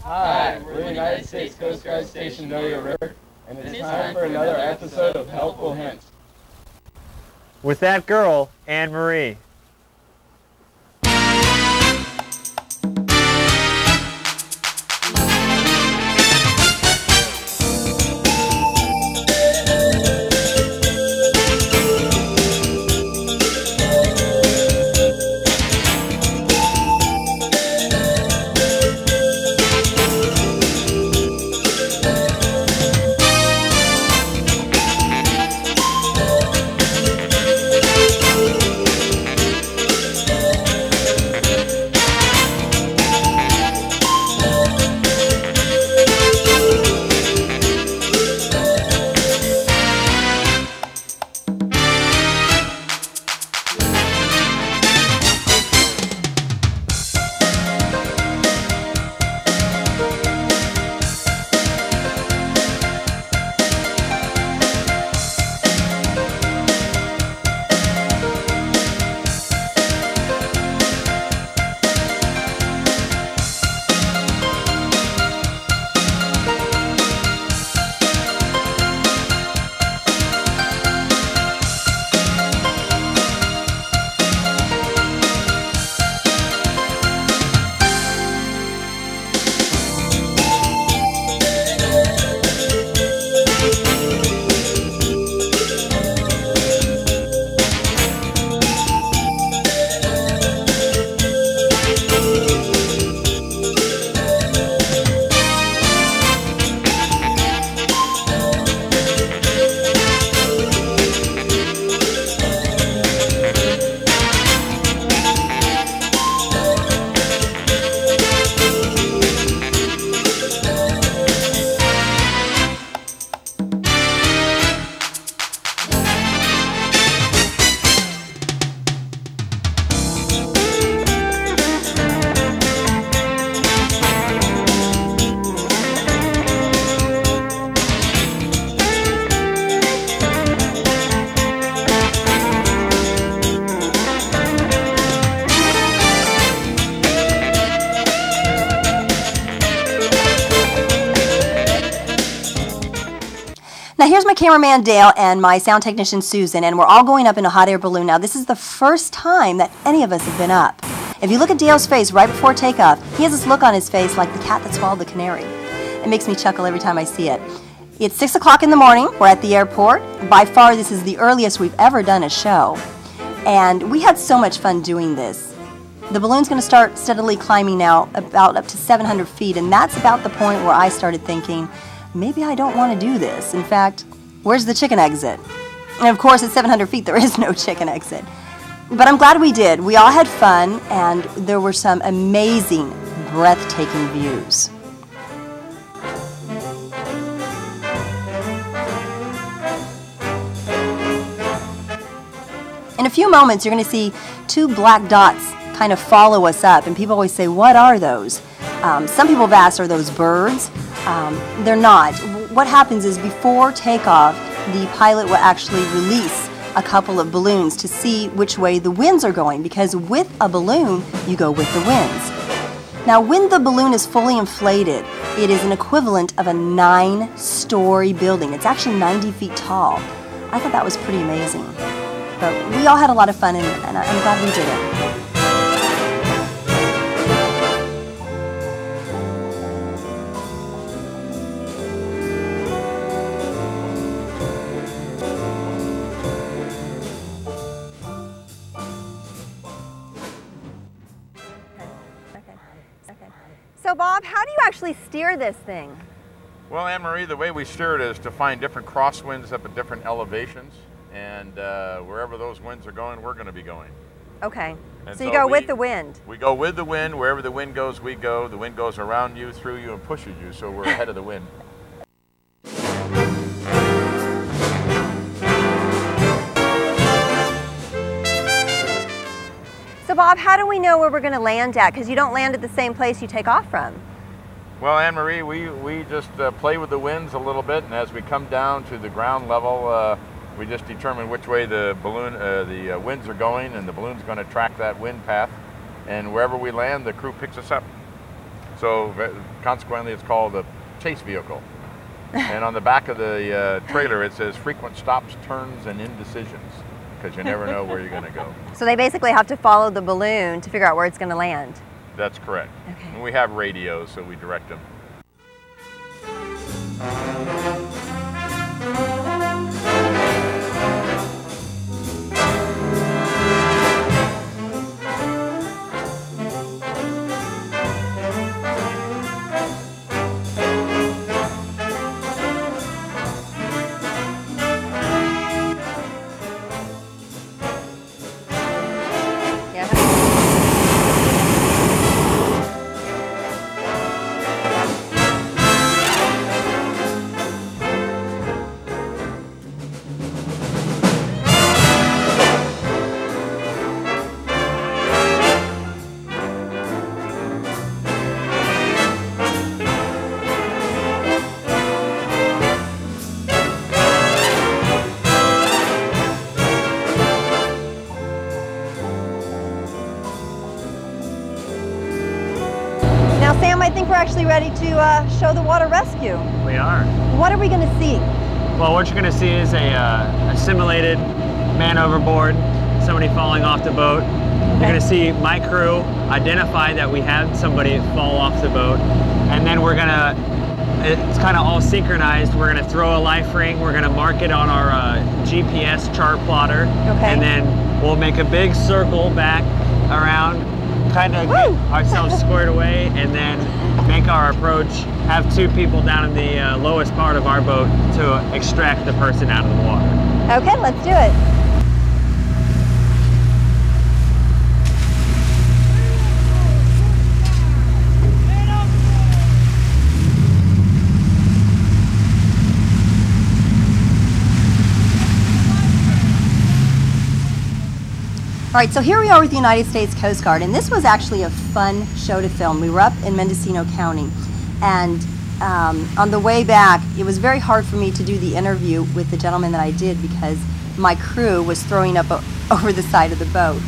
Hi, we're the United States Coast Guard Station Know Your River, and it's time for another episode of Helpful Hints. With that girl, Anne Marie. Now here's my cameraman Dale and my sound technician Susan, and we're all going up in a hot air balloon. Now this is the first time that any of us have been up. If you look at Dale's face right before takeoff, he has this look on his face like the cat that swallowed the canary. It makes me chuckle every time I see it. It's 6 o'clock in the morning. We're at the airport. By far this is the earliest we've ever done a show. And we had so much fun doing this. The balloon's going to start steadily climbing now about up to 700 feet, and that's about the point where I started thinking, maybe I don't want to do this. In fact, where's the chicken exit? And of course, at 700 feet, there is no chicken exit. But I'm glad we did. We all had fun, and there were some amazing, breathtaking views. In a few moments, you're going to see two black dots kind of follow us up, and people always say, what are those? Some people have asked, are those birds? They're not. What happens is before takeoff, the pilot will actually release a couple of balloons to see which way the winds are going, because with a balloon, you go with the winds. Now, when the balloon is fully inflated, it is an equivalent of a 9-story building. It's actually 90 feet tall. I thought that was pretty amazing. But we all had a lot of fun, and I'm glad we did it. So Bob, how do you actually steer this thing? Well, Anne-Marie, the way we steer it is to find different crosswinds up at different elevations, and wherever those winds are going, we're going to be going. Okay, and so you go with the wind. We go with the wind. Wherever the wind goes, we go. The wind goes around you, through you, and pushes you, so we're ahead of the wind. So Bob, how do we know where we're going to land at? Because you don't land at the same place you take off from. Well, Anne-Marie, we just play with the winds a little bit, and as we come down to the ground level, we just determine which way the balloon, the winds are going, and the balloon's going to track that wind path. And wherever we land, the crew picks us up. So consequently, it's called a chase vehicle. And on the back of the trailer, it says frequent stops, turns, and indecisions, because you never know where you're going to go. So they basically have to follow the balloon to figure out where it's going to land. That's correct. Okay. And we have radios, so we direct them. Sam, I think we're actually ready to show the water rescue. We are. What are we going to see? Well, what you're going to see is a simulated man overboard, somebody falling off the boat. You're going to see my crew identify that we had somebody fall off the boat, and then we're going to, it's kind of all synchronized. We're going to throw a life ring, we're going to mark it on our GPS chart plotter, and then we'll make a big circle back around, kind of get ourselves squared away, and then make our approach, have two people down in the lowest part of our boat to extract the person out of the water. Okay, let's do it. All right, so here we are with the United States Coast Guard, and this was actually a fun show to film. We were up in Mendocino County, and on the way back, it was very hard for me to do the interview with the gentleman that I did because my crew was throwing up over the side of the boat.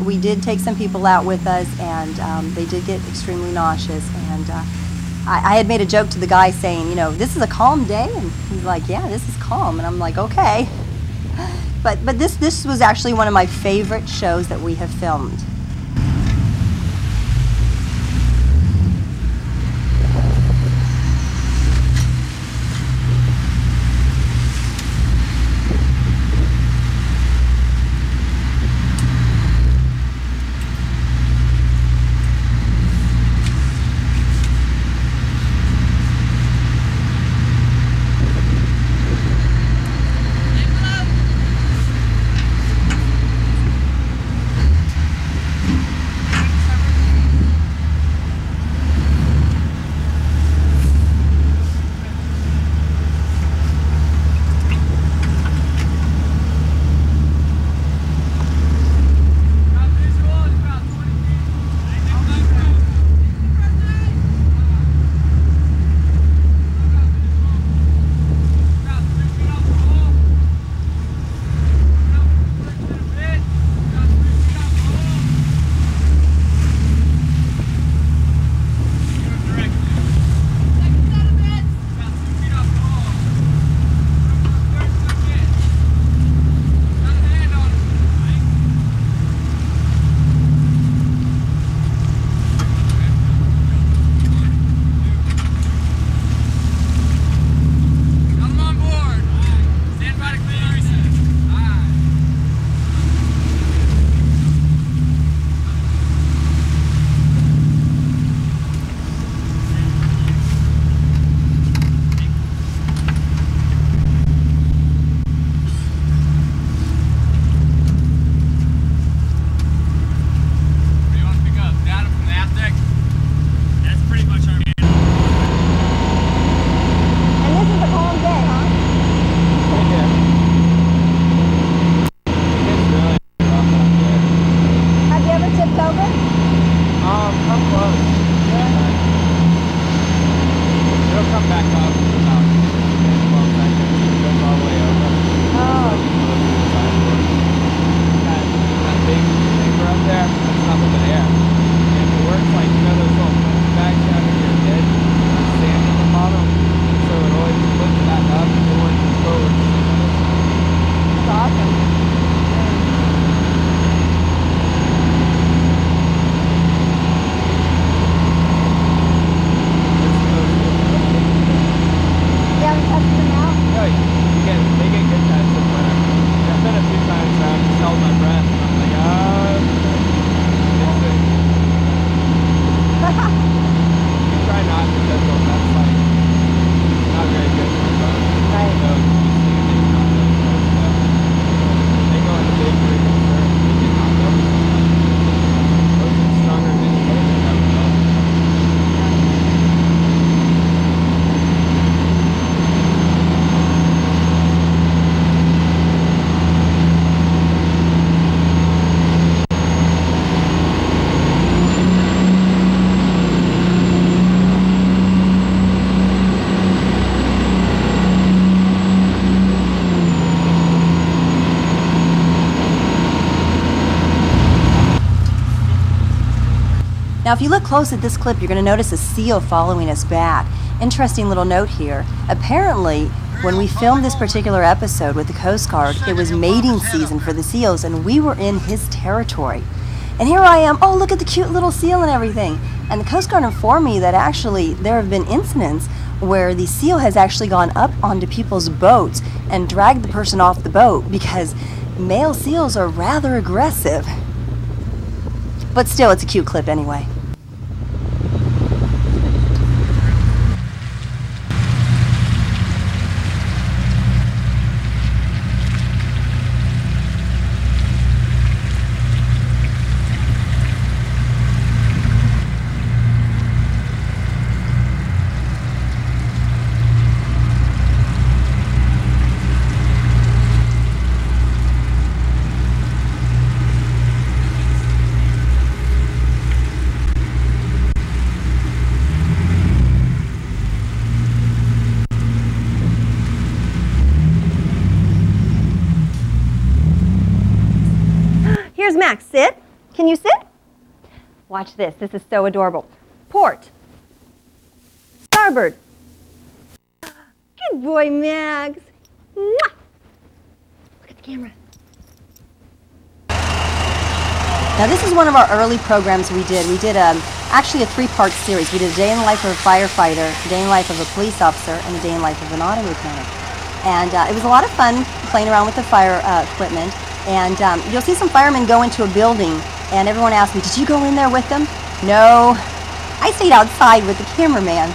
We did take some people out with us, and they did get extremely nauseous. And I had made a joke to the guy saying, you know, this is a calm day, and he's like, yeah, this is calm, and I'm like, okay. But this was actually one of my favorite shows that we have filmed. Now, if you look close at this clip, you're going to notice a seal following us back. Interesting little note here. Apparently, when we filmed this particular episode with the Coast Guard, it was mating season for the seals, and we were in his territory. And here I am, oh, look at the cute little seal and everything. And the Coast Guard informed me that actually there have been incidents where the seal has actually gone up onto people's boats and dragged the person off the boat because male seals are rather aggressive. But still, it's a cute clip anyway. Here's Max. Sit. Can you sit? Watch this. This is so adorable. Port. Starboard. Good boy, Max. Mwah! Look at the camera. Now, this is one of our early programs we did. We did actually a three-part series. We did a day in the life of a firefighter, a day in the life of a police officer, and a day in the life of an auto mechanic. And it was a lot of fun playing around with the fire equipment. And you'll see some firemen go into a building, and everyone asked me, did you go in there with them? No, I stayed outside with the cameraman.